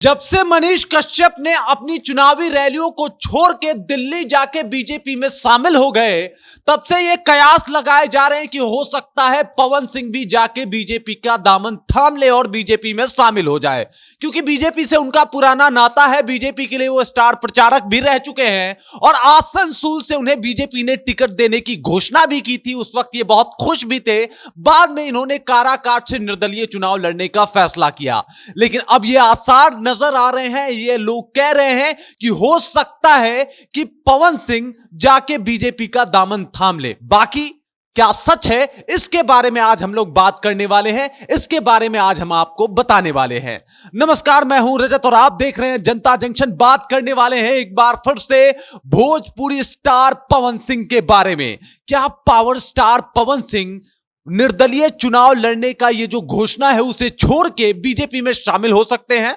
जब से मनीष कश्यप ने अपनी चुनावी रैलियों को छोड़ के दिल्ली जाके बीजेपी में शामिल हो गए, तब से ये कयास लगाए जा रहे हैं कि हो सकता है पवन सिंह भी जाके बीजेपी का दामन थाम ले और बीजेपी में शामिल हो जाए, क्योंकि बीजेपी से उनका पुराना नाता है। बीजेपी के लिए वो स्टार प्रचारक भी रह चुके हैं और आसनसोल से उन्हें बीजेपी ने टिकट देने की घोषणा भी की थी। उस वक्त ये बहुत खुश भी थे। बाद में इन्होंने काराकाट से निर्दलीय चुनाव लड़ने का फैसला किया, लेकिन अब ये आसार नजर आ रहे हैं, ये लोग कह रहे हैं कि हो सकता है कि पवन सिंह जाके बीजेपी का दामन थाम ले। बाकी क्या सच है, इसके बारे में आज हम लोग बात करने वाले हैं, इसके बारे में आज हम आपको बताने वाले हैं। नमस्कार, मैं हूं रजत और आप देख रहे हैं जनता जंक्शन। बात करने वाले हैं एक बार फिर से भोजपुरी स्टार पवन सिंह के बारे में। क्या पावर स्टार पवन सिंह निर्दलीय चुनाव लड़ने का ये जो घोषणा है उसे छोड़ के बीजेपी में शामिल हो सकते हैं?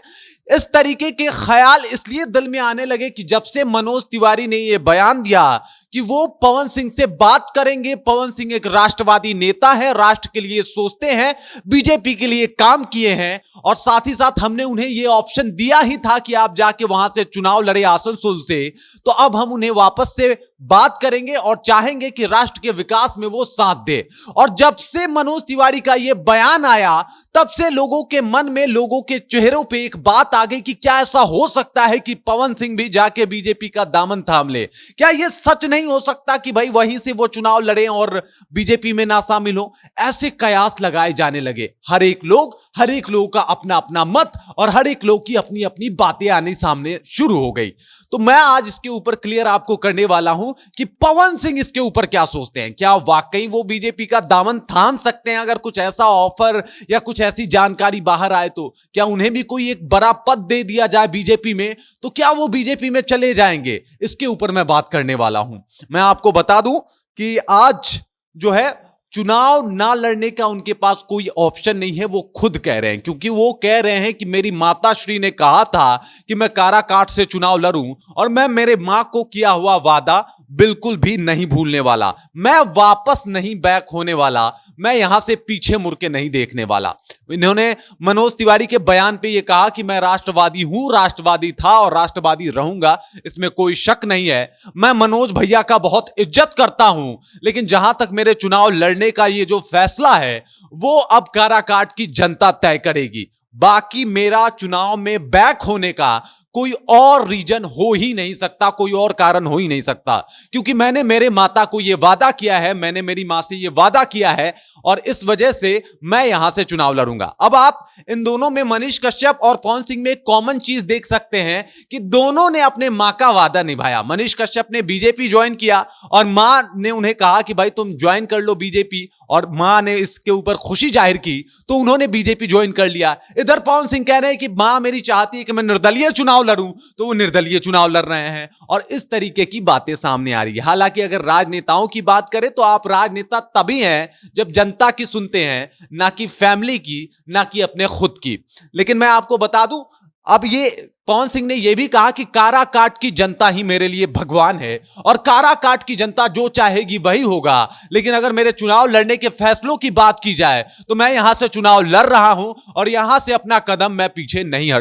इस तरीके के ख्याल इसलिए दिल में आने लगे कि जब से मनोज तिवारी ने यह बयान दिया कि वो पवन सिंह से बात करेंगे। पवन सिंह एक राष्ट्रवादी नेता है, राष्ट्र के लिए सोचते हैं, बीजेपी के लिए काम किए हैं और साथ ही साथ हमने उन्हें यह ऑप्शन दिया ही था कि आप जाके वहां से चुनाव लड़े आसनसोल से। तो अब हम उन्हें वापस से बात करेंगे और चाहेंगे कि राष्ट्र के विकास में वो साथ दे। और जब से मनोज तिवारी का यह बयान आया, तब से लोगों के मन में, लोगों के चेहरों पे एक बात आ गई कि क्या ऐसा हो सकता है कि पवन सिंह भी जाके बीजेपी का दामन थाम ले? क्या यह सच नहीं हो सकता कि भाई वहीं से वो चुनाव लड़े और बीजेपी में ना शामिल हो? ऐसे कयास लगाए जाने लगे। हर एक लोग का अपना अपना मत और हर एक लोग की अपनी अपनी बातें आने सामने शुरू हो गई। तो मैं आज इसके ऊपर क्लियर आपको करने वाला हूं कि पवन सिंह इसके ऊपर क्या सोचते हैं। क्या वाकई वो बीजेपी का दामन थाम सकते हैं? अगर कुछ ऐसा ऑफर या कुछ ऐसी जानकारी बाहर आए तो क्या उन्हें भी कोई एक बड़ा पद दे दिया जाए बीजेपी में, तो क्या वो बीजेपी में चले जाएंगे? इसके ऊपर मैं बात करने वाला हूं। मैं आपको बता दूं कि आज जो है चुनाव ना लड़ने का उनके पास कोई ऑप्शन नहीं है। वो खुद कह रहे हैं, क्योंकि वो कह रहे हैं कि मेरी माता श्री ने कहा था कि मैं काराकाट से चुनाव लड़ूं और मैं मेरे मां को किया हुआ वादा बिल्कुल भी नहीं भूलने वाला। मैं वापस नहीं बैक होने वाला, मैं यहां से पीछे मुड़ के नहीं देखने वाला। इन्होंने मनोज तिवारी के बयान पे ये कहा कि मैं राष्ट्रवादी हूं, राष्ट्रवादी था और राष्ट्रवादी रहूंगा, इसमें कोई शक नहीं है। मैं मनोज भैया का बहुत इज्जत करता हूं, लेकिन जहां तक मेरे चुनाव लड़ने का ये जो फैसला है वो अब काराकाट की जनता तय करेगी। बाकी मेरा चुनाव में बैक होने का कोई और रीजन हो ही नहीं सकता, कोई और कारण हो ही नहीं सकता, क्योंकि मैंने मेरे माता को यह वादा किया है, मैंने मेरी मां से यह वादा किया है और इस वजह से मैं यहां से चुनाव लड़ूंगा। अब आप इन दोनों में, मनीष कश्यप और पवन सिंह में, एक कॉमन चीज देख सकते हैं कि दोनों ने अपने मां का वादा निभाया। मनीष कश्यप ने बीजेपी ज्वाइन किया और मां ने उन्हें कहा कि भाई तुम ज्वाइन कर लो बीजेपी, और मां ने इसके ऊपर खुशी जाहिर की तो उन्होंने बीजेपी ज्वाइन कर लिया। इधर पवन सिंह कह रहे हैं कि मां मेरी चाहती है कि मैं निर्दलीय चुनाव लड़ूं, तो वो निर्दलीय चुनाव लड़ रहे हैं और इस तरीके की बातें सामने आ रही है। हालांकि अगर राजनेताओं की बात करें तो आप राजनेता तभी हैं जब जनता की सुनते हैं, ना कि फैमिली की, ना कि अपने खुद की। लेकिन मैं आपको बता दूं, अब ये पवन सिंह ने यह भी कहा कि काराकाट की जनता ही मेरे लिए भगवान है और काराकाट की जनता जो चाहेगी वही होगा। लेकिन अगर मेरे चुनाव लड़ने के फैसलों की बात की जाए तो मैं यहां से चुनाव लड़ रहा हूं और यहां से अपना कदम मैं पीछे नहीं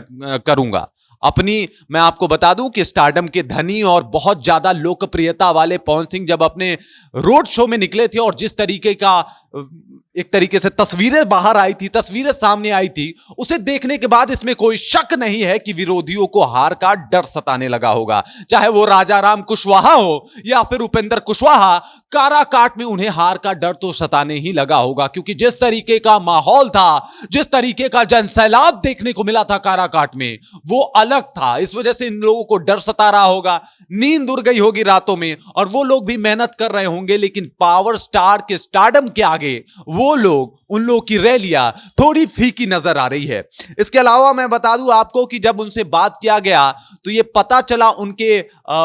करूंगा। मैं आपको बता दूं कि स्टारडम के धनी और बहुत ज्यादा लोकप्रियता वाले पवन सिंह जब अपने रोड शो में निकले थे और जिस तरीके का एक तरीके से तस्वीरें बाहर आई थी, तस्वीरें सामने आई थी, उसे देखने के बाद इसमें कोई शक नहीं है कि विरोधियों को हार का डर सताने लगा होगा। चाहे वो राजा राम कुशवाहा हो या फिर उपेंद्र कुशवाहा, काराकाट में उन्हें हार का डर तो सताने ही लगा होगा, क्योंकि जिस तरीके का माहौल था, जिस तरीके का जनसैलाब देखने को मिला था काराकाट में, वो अलग था। इस वजह से इन लोगों को डर सता रहा होगा, नींद उड़ गई होगी रातों में और वो लोग भी मेहनत कर रहे होंगे। लेकिन पावर स्टार के स्टारडम के आगे वो लोग, उन लोगों की रैलियां थोड़ी फीकी नजर आ रही है। इसके अलावा मैं बता दूं आपको कि जब उनसे बात किया गया तो यह पता चला उनके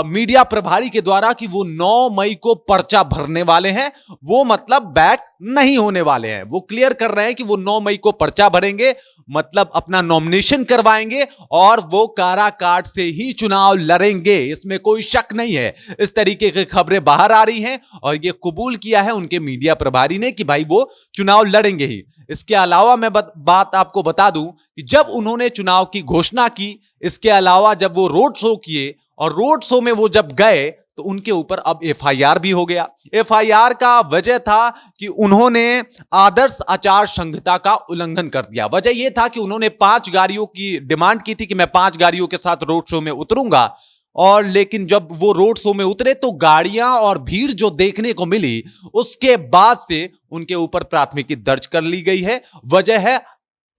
मीडिया प्रभारी के द्वारा कि वो 9 मई को पर्चा भरने वाले हैं। वो मतलब बैक नहीं होने वाले हैं। वो क्लियर कर रहे हैं कि वो 9 मई को पर्चा भरेंगे, मतलब अपना नॉमिनेशन करवाएंगे और वो काराकाट से ही चुनाव लड़ेंगे, इसमें कोई शक नहीं है। इस तरीके की खबरें बाहर आ रही हैं और ये कबूल किया है उनके मीडिया प्रभारी ने कि भाई वो चुनाव लड़ेंगे ही। इसके अलावा मैं बात आपको बता दूं कि जब उन्होंने चुनाव की घोषणा की, इसके अलावा जब वो रोड शो किए और रोड शो में वो जब गए तो उनके ऊपर अब एफआईआर भी हो गया। एफआईआर का वजह था कि उन्होंने आदर्श आचार संहिता का उल्लंघन कर दिया। वजह यह था कि उन्होंने 5 गाड़ियों की डिमांड की थी कि मैं 5 गाड़ियों के साथ रोड शो में उतरूंगा, और लेकिन जब वो रोड शो में उतरे तो गाड़ियां और भीड़ जो देखने को मिली, उसके बाद से उनके ऊपर प्राथमिकी दर्ज कर ली गई है। वजह है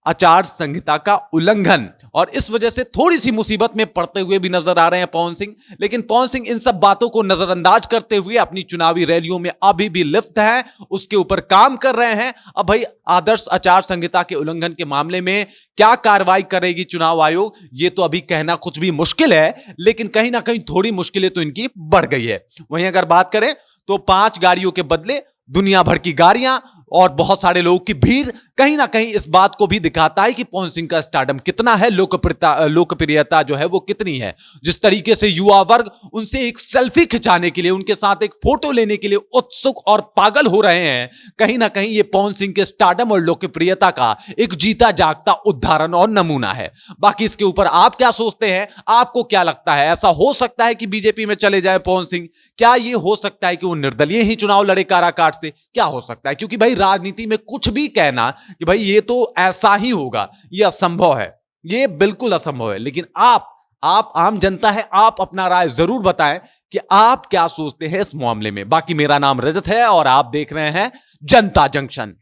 आचार संहिता का उल्लंघन, और इस वजह से थोड़ी सी मुसीबत में पड़ते हुए भी नजर आ रहे हैं पवन सिंह। लेकिन पवन सिंह इन सब बातों को नजरअंदाज करते हुए अपनी चुनावी रैलियों में अभी भी लिप्त हैं, उसके ऊपर काम कर रहे हैं। अब भाई आदर्श आचार संहिता के उल्लंघन के मामले में क्या कार्रवाई करेगी चुनाव आयोग, ये तो अभी कहना कुछ भी मुश्किल है, लेकिन कहीं ना कहीं थोड़ी मुश्किलें तो इनकी बढ़ गई है। वहीं अगर बात करें तो 5 गाड़ियों के बदले दुनिया भर की गाड़ियां और बहुत सारे लोगों की भीड़ कहीं ना कहीं इस बात को भी दिखाता है कि पवन सिंह का स्टारडम कितना है, लोकप्रियता जो है वो कितनी है। जिस तरीके से युवा वर्ग उनसे एक सेल्फी खिंचाने के लिए, उनके साथ एक फोटो लेने के लिए उत्सुक और पागल हो रहे हैं, कहीं ना कहीं ये पवन सिंह के स्टारडम और लोकप्रियता का एक जीता जागता उदाहरण और नमूना है। बाकी इसके ऊपर आप क्या सोचते हैं, आपको क्या लगता है, ऐसा हो सकता है कि बीजेपी में चले जाए पवन सिंह? क्या ये हो सकता है कि वो निर्दलीय ही चुनाव लड़े काराकाट से? क्या हो सकता है? क्योंकि भाई राजनीति में कुछ भी कहना कि भाई ये तो ऐसा ही होगा, ये असंभव है, ये बिल्कुल असंभव है। लेकिन आप आम जनता है, आप अपना राय जरूर बताएं कि आप क्या सोचते हैं इस मामले में। बाकी मेरा नाम रजत है और आप देख रहे हैं जनता जंक्शन।